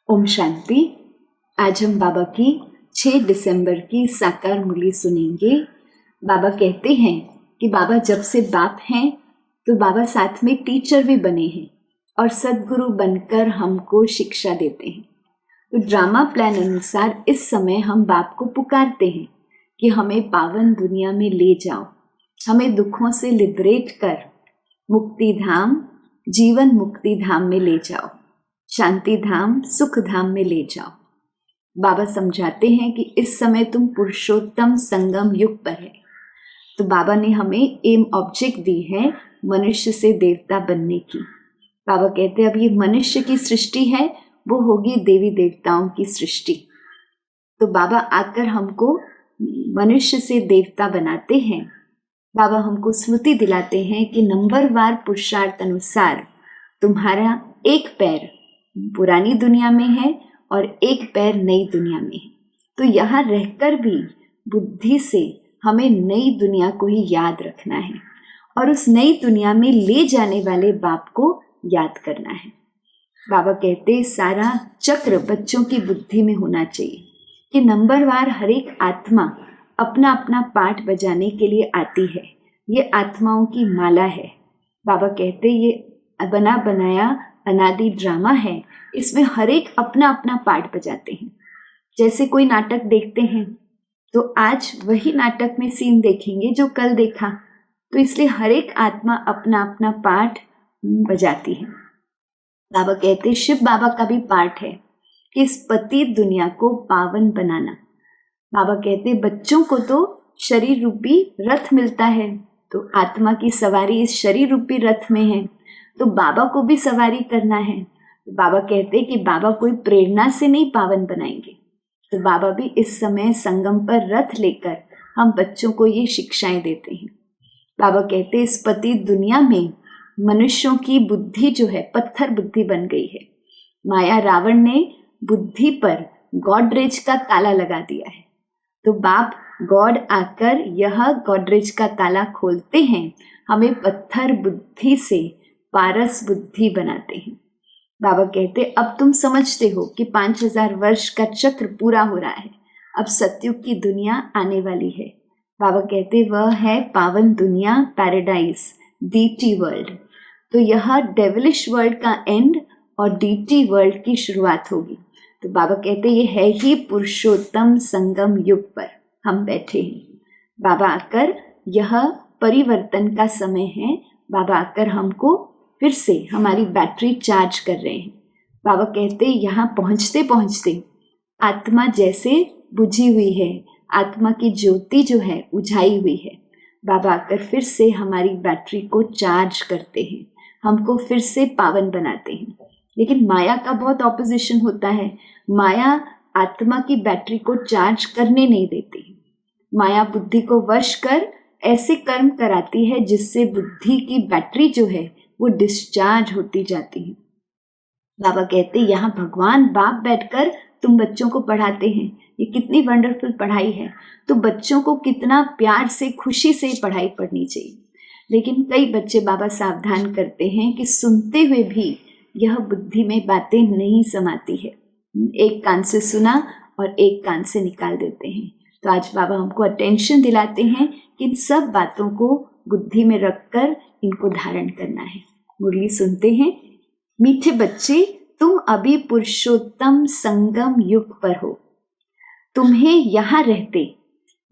ओम शांति। आज हम बाबा की 6 दिसंबर की साकार मुरली सुनेंगे। बाबा कहते हैं कि बाबा जब से बाप हैं तो बाबा साथ में टीचर भी बने हैं और सद्गुरु बनकर हमको शिक्षा देते हैं। तो ड्रामा प्लान अनुसार इस समय हम बाप को पुकारते हैं कि हमें पावन दुनिया में ले जाओ, हमें दुखों से लिबरेट कर मुक्ति धाम, जीवन मुक्ति धाम में ले जाओ, शांति धाम, सुख धाम में ले जाओ। बाबा समझाते हैं कि इस समय तुम पुरुषोत्तम संगम युग पर है। तो बाबा ने हमें एम ऑब्जेक्ट दी है मनुष्य से देवता बनने की। बाबा कहते हैं अब ये मनुष्य की सृष्टि है, वो होगी देवी देवताओं की सृष्टि। तो बाबा आकर हमको मनुष्य से देवता बनाते हैं। बाबा हमको स्मृति दिलाते हैं कि नंबरवार पुरुषार्थ अनुसार तुम्हारा एक पैर पुरानी दुनिया में है और एक पैर नई दुनिया में है। तो यहाँ रहकर भी बुद्धि से हमें नई दुनिया को ही याद रखना है और उस नई दुनिया में ले जाने वाले बाप को याद करना है। बाबा कहते सारा चक्र बच्चों की बुद्धि में होना चाहिए कि नंबरवार हर एक आत्मा अपना अपना पाठ बजाने के लिए आती है। ये आत्माओं की माला है। बाबा कहते ये बना बनाया अनादि ड्रामा है, इसमें हर एक अपना अपना पार्ट बजाते हैं। जैसे कोई नाटक देखते हैं तो आज वही नाटक में सीन देखेंगे जो कल देखा, तो इसलिए हर एक आत्मा अपना अपना पार्ट बजाती है। बाबा कहते शिव बाबा का भी पार्ट है कि इस पतित दुनिया को पावन बनाना। बाबा कहते बच्चों को तो शरीर रूपी रथ मिलता है, तो आत्मा की सवारी इस शरीर रूपी रथ में है, तो बाबा को भी सवारी करना है। बाबा कहते कि बाबा कोई प्रेरणा से नहीं पावन बनाएंगे, तो बाबा भी इस समय संगम पर रथ लेकर हम बच्चों को ये शिक्षाएं देते हैं। बाबा कहते इस पतित दुनिया में मनुष्यों की बुद्धि जो है पत्थर बुद्धि बन गई है। माया रावण ने बुद्धि पर गॉडरेज का ताला लगा दिया है, तो बाप गॉड आकर यह गॉडरेज का ताला खोलते हैं, हमें पत्थर बुद्धि से पारस बुद्धि बनाते हैं। बाबा कहते अब तुम समझते हो कि 5000 वर्ष का चक्र पूरा हो रहा है, अब सतयुग की दुनिया आने वाली है। बाबा कहते वह है पावन दुनिया, पैराडाइज, डीटी वर्ल्ड। तो यह डेविलिश वर्ल्ड का एंड और डीटी वर्ल्ड की शुरुआत होगी। तो बाबा कहते ये है ही पुरुषोत्तम संगम युग पर हम बैठे हैं। बाबा आकर यह परिवर्तन का समय है। बाबा आकर हमको फिर से हमारी बैटरी चार्ज कर रहे हैं। बाबा कहते यहाँ पहुँचते पहुँचते आत्मा जैसे बुझी हुई है, आत्मा की ज्योति जो है उझाई हुई है। बाबा आकर फिर से हमारी बैटरी को चार्ज करते हैं, हमको फिर से पावन बनाते हैं। लेकिन माया का बहुत ऑपोजिशन होता है। माया आत्मा की बैटरी को चार्ज करने नहीं देती। माया बुद्धि को वश कर ऐसे कर्म कराती है जिससे बुद्धि की बैटरी जो है वो डिस्चार्ज होती जाती है। बाबा कहते यहाँ भगवान बाप बैठकर तुम बच्चों को पढ़ाते हैं, ये कितनी वंडरफुल पढ़ाई है। तो बच्चों को कितना प्यार से खुशी से पढ़ाई पढ़नी चाहिए। लेकिन कई बच्चे बाबा सावधान करते हैं कि सुनते हुए भी यह बुद्धि में बातें नहीं समाती है। एक कान से सुना और एक कान से निकाल देते हैं। तो आज बाबा हमको अटेंशन दिलाते हैं कि इन सब बातों को बुद्धि में रखकर इनको धारण करना है। मुरली सुनते हैं। मीठे बच्चे, तुम अभी पुरुषोत्तम संगम युग पर हो। तुम्हें यहाँ रहते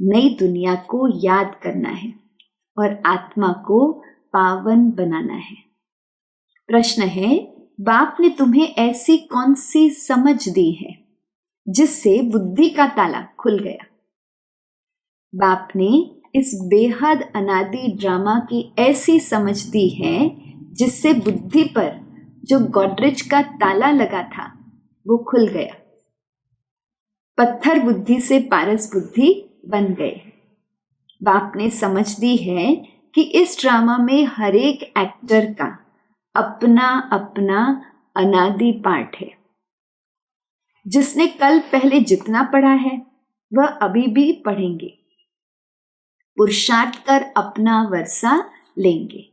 नई दुनिया को याद करना है और आत्मा को पावन बनाना है। प्रश्न है, बाप ने तुम्हें ऐसी कौन सी समझ दी है जिससे बुद्धि का ताला खुल गया? बाप ने इस बेहद अनादि ड्रामा की ऐसी समझ दी है जिससे बुद्धि पर जो गॉडरेज का ताला लगा था वो खुल गया। पत्थर बुद्धि से पारस बुद्धि बन गए। बाप ने समझ दी है कि इस ड्रामा में हर एक एक्टर का अपना अपना अनादि पार्ट है। जिसने कल पहले जितना पढ़ा है वह अभी भी पढ़ेंगे, पुरुषार्थ कर अपना वर्षा लेंगे।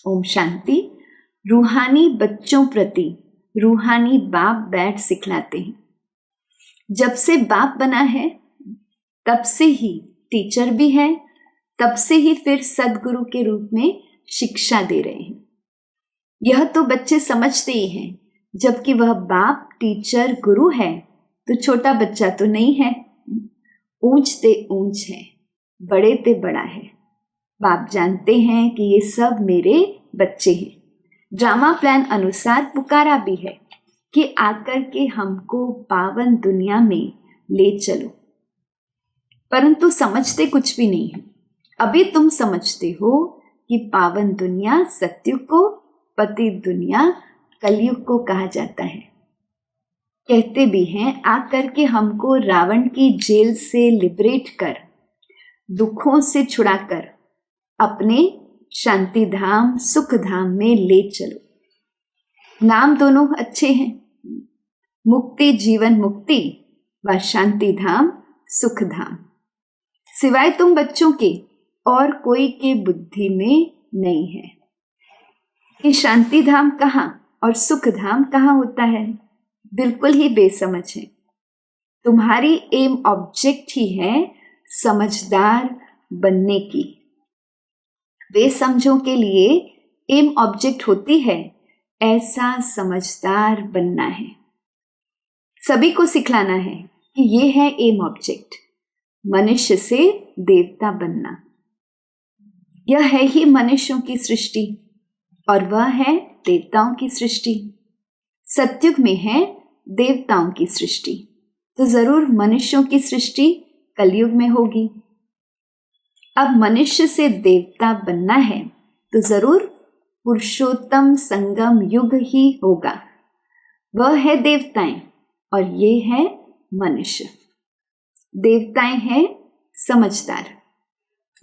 ओम शांति। रूहानी बच्चों प्रति रूहानी बाप बैठ सिखलाते हैं। जब से बाप बना है तब से ही टीचर भी है, तब से ही फिर सदगुरु के रूप में शिक्षा दे रहे हैं। यह तो बच्चे समझते ही हैं, जबकि वह बाप टीचर गुरु है तो छोटा बच्चा तो नहीं है। ऊंच ते ऊंच है, बड़े ते बड़ा है। बाप जानते हैं कि ये सब मेरे बच्चे हैं। ड्रामा प्लान अनुसार पुकारा भी है कि आकर के हमको पावन दुनिया में ले चलो, परंतु समझते कुछ भी नहीं है। अभी तुम समझते हो कि पावन दुनिया सत्युग को, पतित दुनिया कलयुग को कहा जाता है। कहते भी हैं आकर के हमको रावण की जेल से लिबरेट कर, दुखों से छुड़ाकर अपने शांति धाम सुख धाम में ले चलो। नाम दोनों अच्छे हैं, मुक्ति जीवन मुक्ति व शांति धाम सुख धाम। सिवाय तुम बच्चों के और कोई के बुद्धि में नहीं है कि शांति धाम कहाँ और सुख धाम कहाँ होता है। बिल्कुल ही बेसमझ है। तुम्हारी एम ऑब्जेक्ट ही है समझदार बनने की। बेसमझों के लिए एम ऑब्जेक्ट होती है ऐसा समझदार बनना है। सभी को सिखलाना है कि ये है एम ऑब्जेक्ट, मनुष्य से देवता बनना। यह है ही मनुष्यों की सृष्टि और वह है देवताओं की सृष्टि। सत्युग में है देवताओं की सृष्टि, तो जरूर मनुष्यों की सृष्टि कलयुग में होगी। अब मनुष्य से देवता बनना है तो जरूर पुरुषोत्तम संगम युग ही होगा। वह है देवताएं और ये है मनुष्य। देवताएं हैं समझदार,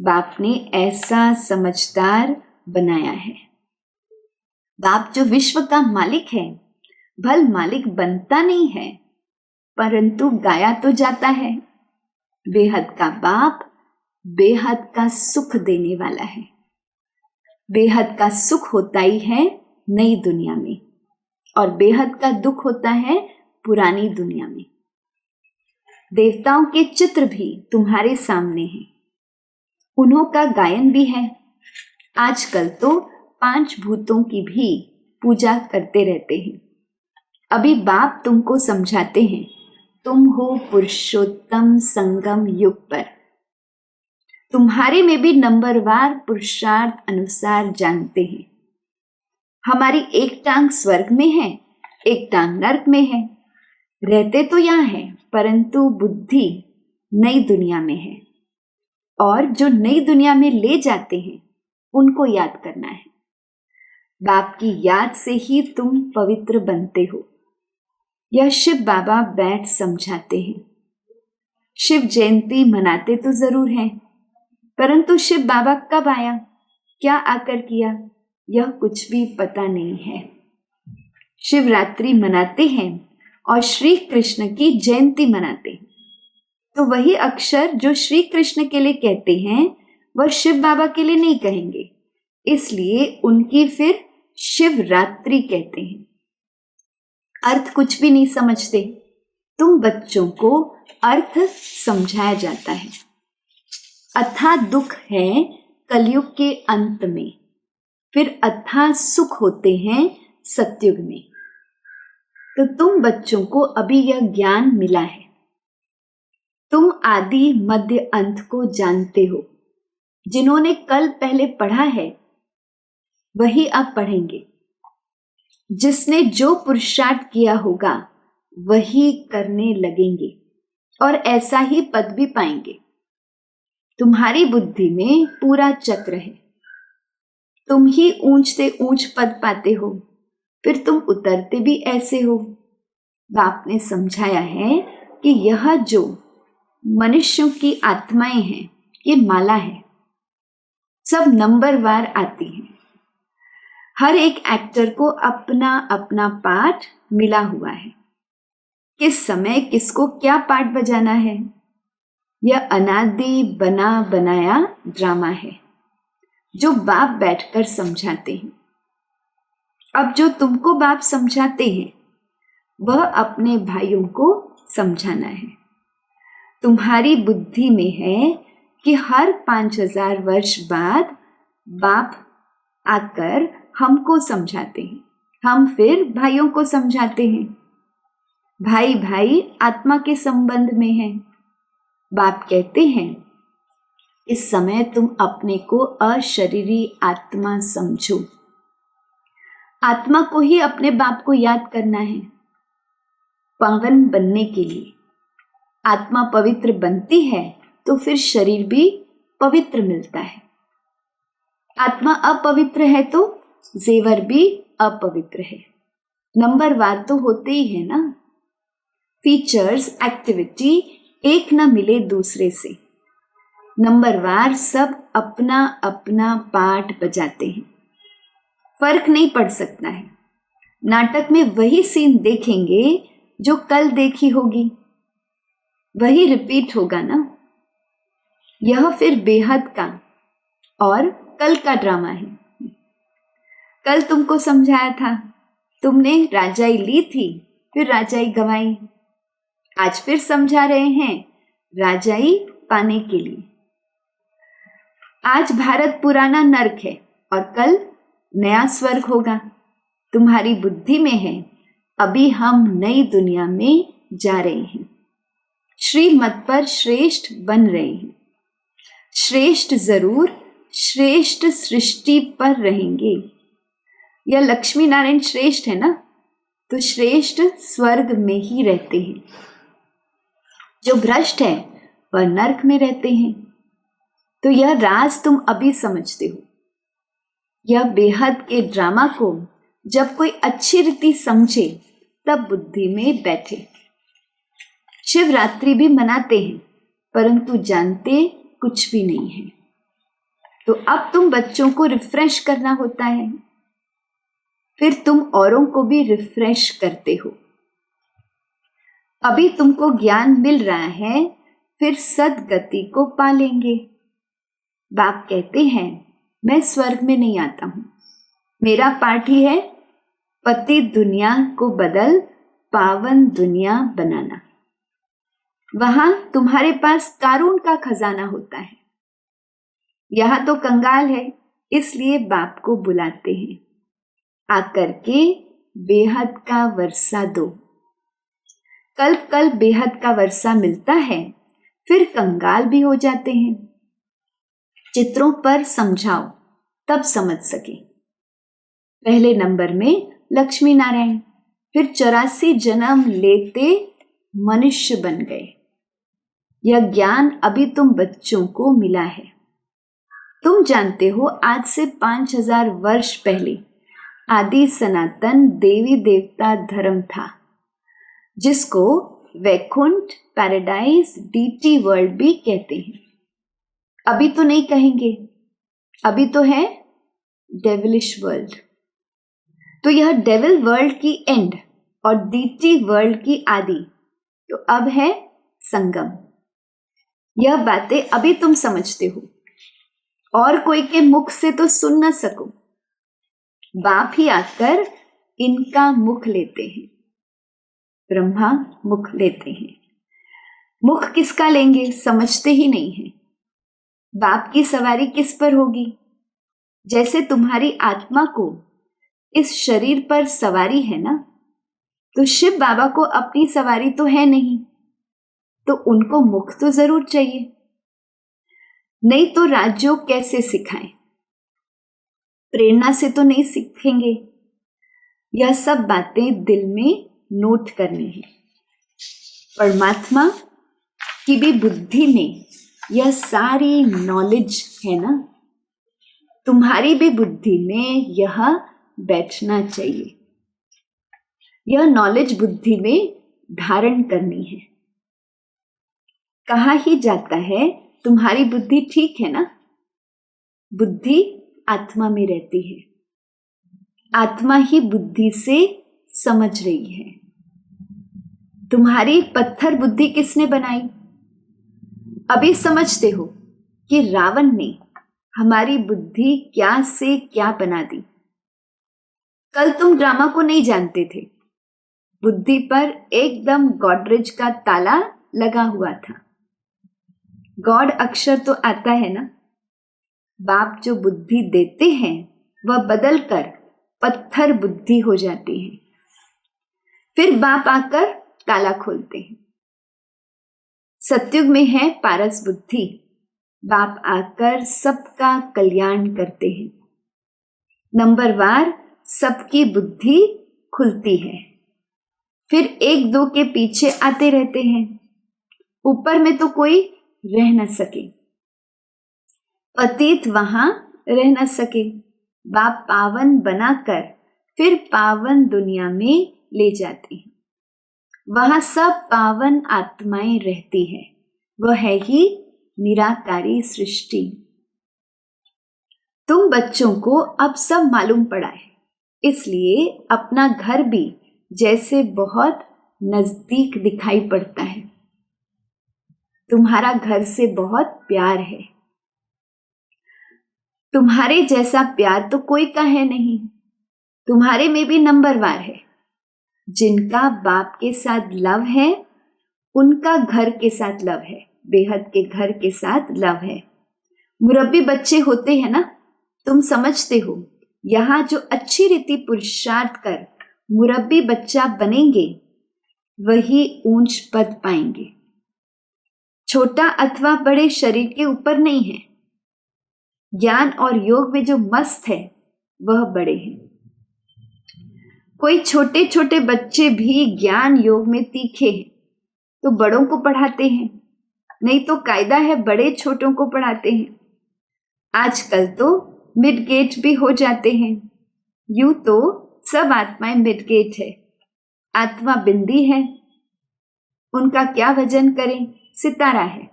बाप ने ऐसा समझदार बनाया है। बाप जो विश्व का मालिक है, भल मालिक बनता नहीं है परंतु गाया तो जाता है। बेहद का बाप बेहद का सुख देने वाला है। बेहद का सुख होता ही है नई दुनिया में और बेहद का दुख होता है पुरानी दुनिया में। देवताओं के चित्र भी तुम्हारे सामने हैं, उन्हों का गायन भी है। आजकल तो 5 भूतों की भी पूजा करते रहते हैं। अभी बाप तुमको समझाते हैं, तुम हो पुरुषोत्तम संगम युग पर। तुम्हारे में भी नंबरवार पुरुषार्थ अनुसार जानते हैं। हमारी एक टांग स्वर्ग में है, एक टांग नर्क में है। रहते तो यहाँ है परंतु बुद्धि नई दुनिया में है और जो नई दुनिया में ले जाते हैं उनको याद करना है। बाप की याद से ही तुम पवित्र बनते हो। यह शिव बाबा बैठ समझाते हैं। शिव जयंती मनाते तो जरूर हैं, परंतु शिव बाबा कब आया, क्या आकर किया, यह कुछ भी पता नहीं है। शिवरात्रि मनाते हैं और श्री कृष्ण की जयंती मनाते हैं, तो वही अक्षर जो श्री कृष्ण के लिए कहते हैं वह शिव बाबा के लिए नहीं कहेंगे, इसलिए उनकी फिर शिवरात्रि कहते हैं। अर्थ कुछ भी नहीं समझते। तुम बच्चों को अर्थ समझाया जाता है। अथाह दुख है कलयुग के अंत में, फिर अथाह सुख होते हैं सतयुग में। तो तुम बच्चों को अभी यह ज्ञान मिला है। तुम आदि मध्य अंत को जानते हो। जिन्होंने कल पहले पढ़ा है वही अब पढ़ेंगे। जिसने जो पुरुषार्थ किया होगा वही करने लगेंगे और ऐसा ही पद भी पाएंगे। तुम्हारी बुद्धि में पूरा चक्र है। तुम ही ऊंच से ऊंच पद पाते हो, फिर तुम उतरते भी ऐसे हो। बाप ने समझाया है कि यह जो मनुष्यों की आत्माएं हैं ये माला है, सब नंबरवार आती हैं। हर एक एक्टर को अपना अपना पार्ट मिला हुआ है। किस समय किसको क्या पार्ट बजाना है, यह अनादि बना बनाया ड्रामा है जो बाप बैठकर समझाते हैं। अब जो तुमको बाप समझाते हैं वह अपने भाइयों को समझाना है। तुम्हारी बुद्धि में है कि हर 5000 वर्ष बाद बाप आकर हमको समझाते हैं, हम फिर भाइयों को समझाते हैं। भाई भाई आत्मा के संबंध में है। बाप कहते हैं इस समय तुम अपने को अशरीरी आत्मा समझो। आत्मा को ही अपने बाप को याद करना है पावन बनने के लिए। आत्मा पवित्र बनती है तो फिर शरीर भी पवित्र मिलता है। आत्मा अपवित्र है तो जेवर भी अपवित्र है। नंबरवार तो होते ही है ना। फीचर्स, एक्टिविटी एक न मिले दूसरे से। नंबरवार सब अपना अपना पार्ट बजाते हैं, फर्क नहीं पड़ सकता है। नाटक में वही सीन देखेंगे जो कल देखी होगी, वही रिपीट होगा ना। यह फिर बेहद का और कल का ड्रामा है। कल तुमको समझाया था, तुमने राजाई ली थी, फिर राजाई गंवाई। आज फिर समझा रहे हैं राजाई पाने के लिए। आज भारत पुराना नर्क है और कल नया स्वर्ग होगा। तुम्हारी बुद्धि में है अभी हम नई दुनिया में जा रहे हैं, श्रीमत पर श्रेष्ठ बन रहे हैं। श्रेष्ठ जरूर, श्रेष्ठ सृष्टि पर रहेंगे। यह लक्ष्मी नारायण श्रेष्ठ है ना, तो श्रेष्ठ स्वर्ग में ही रहते हैं। जो भ्रष्ट है वह नरक में रहते हैं। तो यह राज तुम अभी समझते हो। यह बेहद के ड्रामा को जब कोई अच्छी रीति समझे तब बुद्धि में बैठे। शिवरात्रि भी मनाते हैं परंतु जानते कुछ भी नहीं है। तो अब तुम बच्चों को रिफ्रेश करना होता है, फिर तुम औरों को भी रिफ्रेश करते हो। अभी तुमको ज्ञान मिल रहा है, फिर सदगति को पालेंगे। बाप कहते हैं मैं स्वर्ग में नहीं आता हूं, मेरा पाठ ही है पति दुनिया को बदल पावन दुनिया बनाना। वहां तुम्हारे पास कारून का खजाना होता है, यहां तो कंगाल है, इसलिए बाप को बुलाते हैं आकर के बेहद का वर्षा दो। कल कल बेहद का वर्षा मिलता है, फिर कंगाल भी हो जाते हैं। चित्रों पर समझाओ तब समझ सके। पहले नंबर में लक्ष्मी नारायण, फिर 84 जन्म लेते मनुष्य बन गए। यह ज्ञान अभी तुम बच्चों को मिला है। तुम जानते हो आज से 5000 वर्ष पहले आदि सनातन देवी देवता धर्म था, जिसको वैकुंठ, पैराडाइज, डीटी वर्ल्ड भी कहते हैं। अभी तो नहीं कहेंगे, अभी तो है डेविलिश वर्ल्ड। तो यह डेविल वर्ल्ड की एंड और डीटी वर्ल्ड की आदि, तो अब है संगम। यह बातें अभी तुम समझते हो और कोई के मुख से तो सुन न सको। बाप ही आकर इनका मुख लेते हैं, ब्रह्मा मुख लेते हैं। मुख किसका लेंगे समझते ही नहीं है। बाप की सवारी किस पर होगी? जैसे तुम्हारी आत्मा को इस शरीर पर सवारी है ना, तो शिव बाबा को अपनी सवारी तो है नहीं, तो उनको मुख तो जरूर चाहिए, नहीं तो राजयोग कैसे सिखाएं? प्रेरणा से तो नहीं सीखेंगे। यह सब बातें दिल में नोट करनी है। परमात्मा की भी बुद्धि में यह सारी नॉलेज है ना, तुम्हारी भी बुद्धि में यह बैठना चाहिए। यह नॉलेज बुद्धि में धारण करनी है। कहा ही जाता है तुम्हारी बुद्धि ठीक है ना। बुद्धि आत्मा में रहती है, आत्मा ही बुद्धि से समझ रही है। तुम्हारी पत्थर बुद्धि किसने बनाई? अभी समझते हो कि रावण ने हमारी बुद्धि क्या से क्या बना दी। कल तुम ड्रामा को नहीं जानते थे, बुद्धि पर एकदम गॉडरेज का ताला लगा हुआ था। गॉड अक्षर तो आता है ना। बाप जो बुद्धि देते हैं वह बदलकर पत्थर बुद्धि हो जाती है। फिर बाप आकर ताला खोलते हैं। सतयुग में है पारस बुद्धि। बाप आकर सबका कल्याण करते हैं। नंबरवार सबकी बुद्धि खुलती है। फिर एक दो के पीछे आते रहते हैं। ऊपर में तो कोई रह न सके, पतित वहां रह न सके। बाप पावन बनाकर फिर पावन दुनिया में ले जाते हैं। वहां सब पावन आत्माएं रहती है। वह है ही निराकारी सृष्टि। तुम बच्चों को अब सब मालूम पड़ा है, इसलिए अपना घर भी जैसे बहुत नजदीक दिखाई पड़ता है। तुम्हारा घर से बहुत प्यार है। तुम्हारे जैसा प्यार तो कोई का है नहीं। तुम्हारे में भी नंबरवार है। जिनका बाप के साथ लव है उनका घर के साथ लव है, बेहद के घर के साथ लव है। मुरब्बी बच्चे होते हैं ना, तुम समझते हो। यहाँ जो अच्छी रीति पुरुषार्थ कर मुरब्बी बच्चा बनेंगे वही ऊंच पद पाएंगे। छोटा अथवा बड़े शरीर के ऊपर नहीं है। ज्ञान और योग में जो मस्त है वह बड़े हैं। कोई छोटे छोटे बच्चे भी ज्ञान योग में तीखे हैं तो बड़ों को पढ़ाते हैं, नहीं तो कायदा है बड़े छोटों को पढ़ाते हैं। आजकल तो मिड गेट भी हो जाते हैं। यूं तो सब आत्माएं मिड गेट है। आत्मा बिंदी है, उनका क्या वजन करें, सितारा है।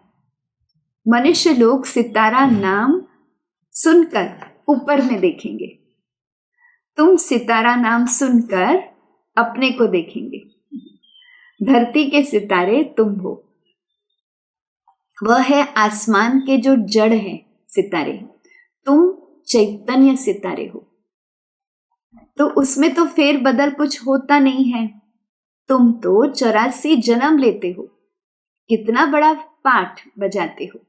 मनुष्य लोग सितारा नाम सुनकर ऊपर में देखेंगे। तुम सितारा नाम सुनकर अपने को देखेंगे। धरती के सितारे तुम हो। वह है आसमान के जो जड़ है सितारे। तुम चैतन्य सितारे हो। तो उसमें तो फेर बदल कुछ होता नहीं है। तुम तो 84 जन्म लेते हो। कितना बड़ा पाठ बजाते हो।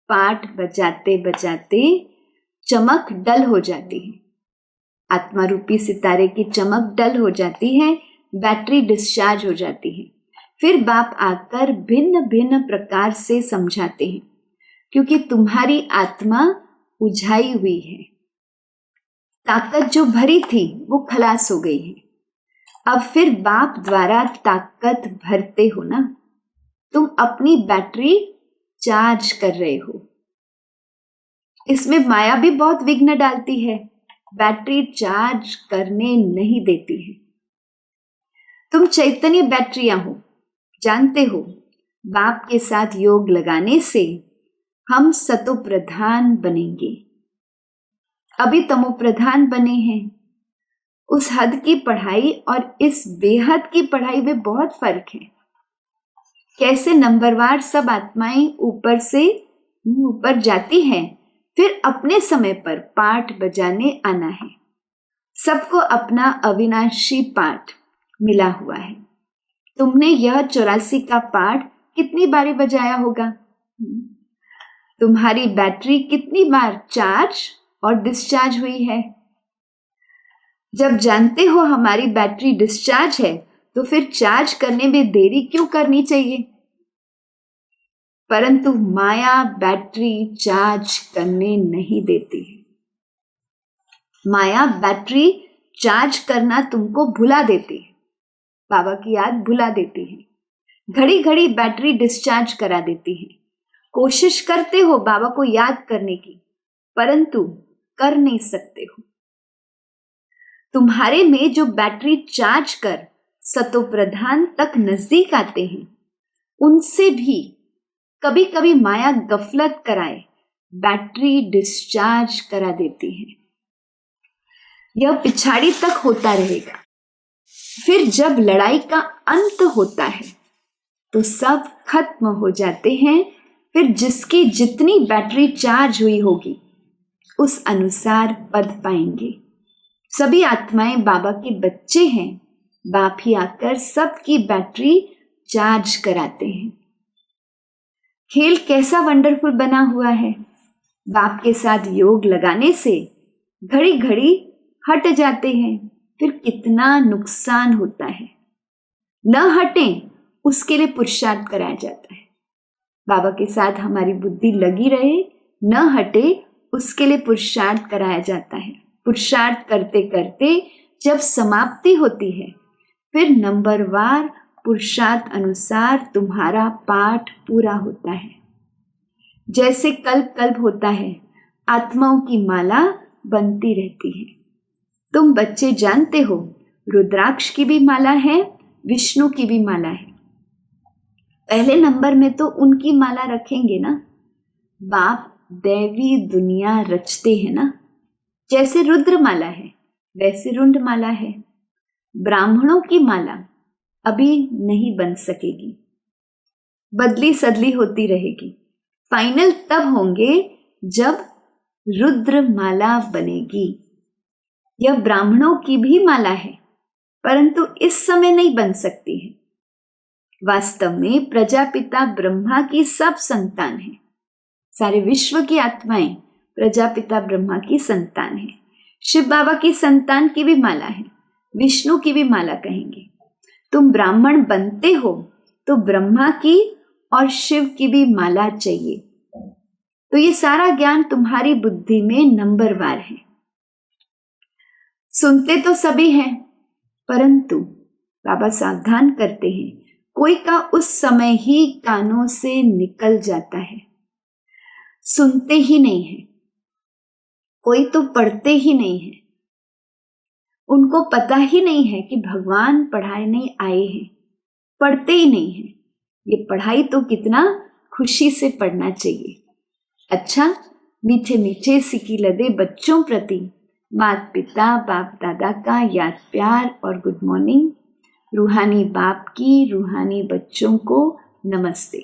पाठ बजाते बजाते चमक डल हो जाती है। आत्मा रूपी सितारे की चमक डल हो जाती है, बैटरी डिस्चार्ज हो जाती है। फिर बाप आकर भिन्न भिन्न प्रकार से समझाते हैं, क्योंकि तुम्हारी आत्मा उझाई हुई है। ताकत जो भरी थी वो खलास हो गई है। अब फिर बाप द्वारा ताकत भरते हो ना। तुम अपनी बैटरी चार्ज कर रहे हो। इसमें माया भी बहुत विघ्न डालती है, बैटरी चार्ज करने नहीं देती है। तुम चैतन्य बैटरियां हो, जानते हो। बाप के साथ योग लगाने से हम सतो प्रधान बनेंगे। अभी तमो प्रधान बने हैं। उस हद की पढ़ाई और इस बेहद की पढ़ाई में बहुत फर्क है। कैसे नंबरवार सब आत्माएं ऊपर से ऊपर जाती हैं, फिर अपने समय पर पाठ बजाने आना है। सबको अपना अविनाशी पाठ मिला हुआ है। तुमने यह 84 का पाठ कितनी बारी बजाया होगा? तुम्हारी बैटरी कितनी बार चार्ज और डिस्चार्ज हुई है? जब जानते हो हमारी बैटरी डिस्चार्ज है तो फिर चार्ज करने में देरी क्यों करनी चाहिए? परंतु माया बैटरी चार्ज करने नहीं देती है। माया बैटरी चार्ज करना तुमको भुला देती है। बाबा की याद भुला देती है। घड़ी घड़ी बैटरी डिस्चार्ज करा देती है। कोशिश करते हो बाबा को याद करने की, परंतु कर नहीं सकते हो। तुम्हारे में जो बैटरी चार्ज कर सतो प्रधान तक नजदीक आते हैं, उनसे भी कभी कभी माया गफलत कराए बैटरी डिस्चार्ज करा देती है। यह पिछाड़ी तक होता रहेगा। फिर जब लड़ाई का अंत होता है तो सब खत्म हो जाते हैं। फिर जिसकी जितनी बैटरी चार्ज हुई होगी उस अनुसार पद पाएंगे। सभी आत्माएं बाबा के बच्चे हैं, बाप ही आकर सबकी बैटरी चार्ज कराते हैं। खेल कैसा वंडरफुल बना हुआ है। बाप के साथ योग लगाने से घड़ी घड़ी हट जाते हैं, फिर कितना नुकसान होता है। न हटें उसके लिए पुरुषार्थ कराया जाता है। बाबा के साथ हमारी बुद्धि लगी रहे, न हटे उसके लिए पुरुषार्थ कराया जाता है। पुरुषार्थ करते करते जब समाप्ति होती है, फिर नंबरवार पुरुषार्थ अनुसार तुम्हारा पाठ पूरा होता है। जैसे कल्प कल्प होता है, आत्माओं की माला बनती रहती है। तुम बच्चे जानते हो, रुद्राक्ष की भी माला है, विष्णु की भी माला है। पहले नंबर में तो उनकी माला रखेंगे ना। बाप दैवी दुनिया रचते हैं ना। जैसे रुद्र माला है वैसे रुंड माला है। ब्राह्मणों की माला अभी नहीं बन सकेगी, बदली सदली होती रहेगी। फाइनल तब होंगे जब रुद्र माला बनेगी। यह ब्राह्मणों की भी माला है, परंतु इस समय नहीं बन सकती है। वास्तव में प्रजापिता ब्रह्मा की सब संतान है। सारे विश्व की आत्माएं प्रजापिता ब्रह्मा की संतान है। शिव बाबा की संतान की भी माला है, विष्णु की भी माला कहेंगे। तुम ब्राह्मण बनते हो तो ब्रह्मा की और शिव की भी माला चाहिए। तो ये सारा ज्ञान तुम्हारी बुद्धि में नंबरवार है। सुनते तो सभी हैं, परंतु बाबा सावधान करते हैं, कोई का उस समय ही कानों से निकल जाता है। सुनते ही नहीं है, कोई तो पढ़ते ही नहीं है। उनको पता ही नहीं है कि भगवान पढ़ाने आए हैं, पढ़ते ही नहीं है। ये पढ़ाई तो कितना खुशी से पढ़ना चाहिए। अच्छा, मीठे मीठे सिकी लदे बच्चों प्रति माता पिता बाप दादा का याद प्यार और गुड मॉर्निंग। रूहानी बाप की रूहानी बच्चों को नमस्ते।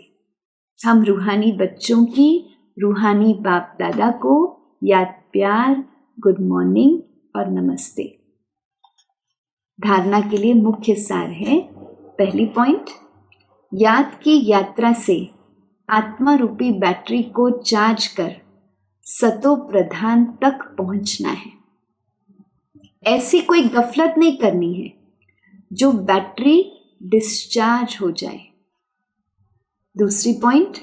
हम रूहानी बच्चों की रूहानी बाप दादा को याद प्यार, गुड मॉर्निंग और नमस्ते। धारणा के लिए मुख्य सार है, पहली पॉइंट, याद की यात्रा से आत्मा रूपी बैटरी को चार्ज कर सतो प्रधान तक पहुंचना है। ऐसी कोई गफलत नहीं करनी है जो बैटरी डिस्चार्ज हो जाए। दूसरी पॉइंट,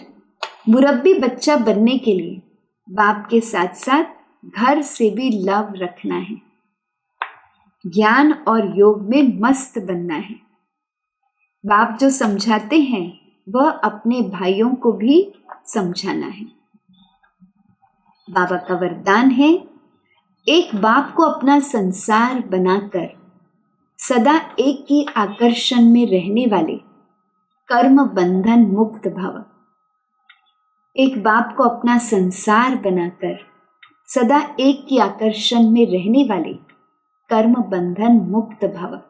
मुरब्बी बच्चा बनने के लिए बाप के साथ साथ घर से भी लव रखना है। ज्ञान और योग में मस्त बनना है। बाप जो समझाते हैं वह अपने भाइयों को भी समझाना है। बाबा का वरदान है, एक बाप को अपना संसार बनाकर सदा एक की आकर्षण में रहने वाले कर्म बंधन मुक्त भव। एक बाप को अपना संसार बनाकर सदा एक की आकर्षण में रहने वाले कर्म बंधन मुक्त भव।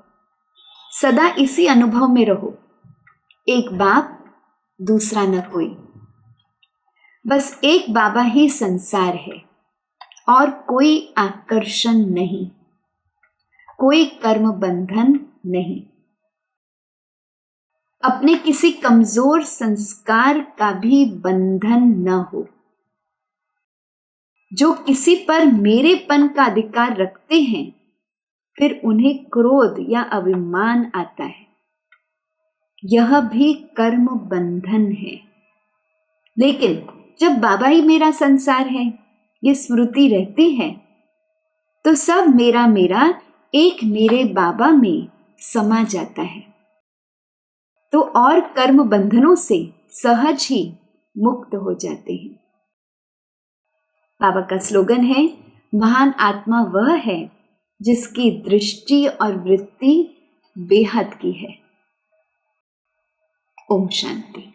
सदा इसी अनुभव में रहो, एक बाप दूसरा न कोई। बस एक बाबा ही संसार है और कोई आकर्षण नहीं, कोई कर्म बंधन नहीं। अपने किसी कमजोर संस्कार का भी बंधन न हो। जो किसी पर मेरेपन का अधिकार रखते हैं, फिर उन्हें क्रोध या अभिमान आता है। यह भी कर्म बंधन है। लेकिन जब बाबा ही मेरा संसार है, ये स्मृति रहती है, तो सब मेरा मेरा एक मेरे बाबा में समा जाता है। तो और कर्म बंधनों से सहज ही मुक्त हो जाते हैं। बाबा का स्लोगन है, महान आत्मा वह है जिसकी दृष्टि और वृत्ति बेहद की है। ओम शांति।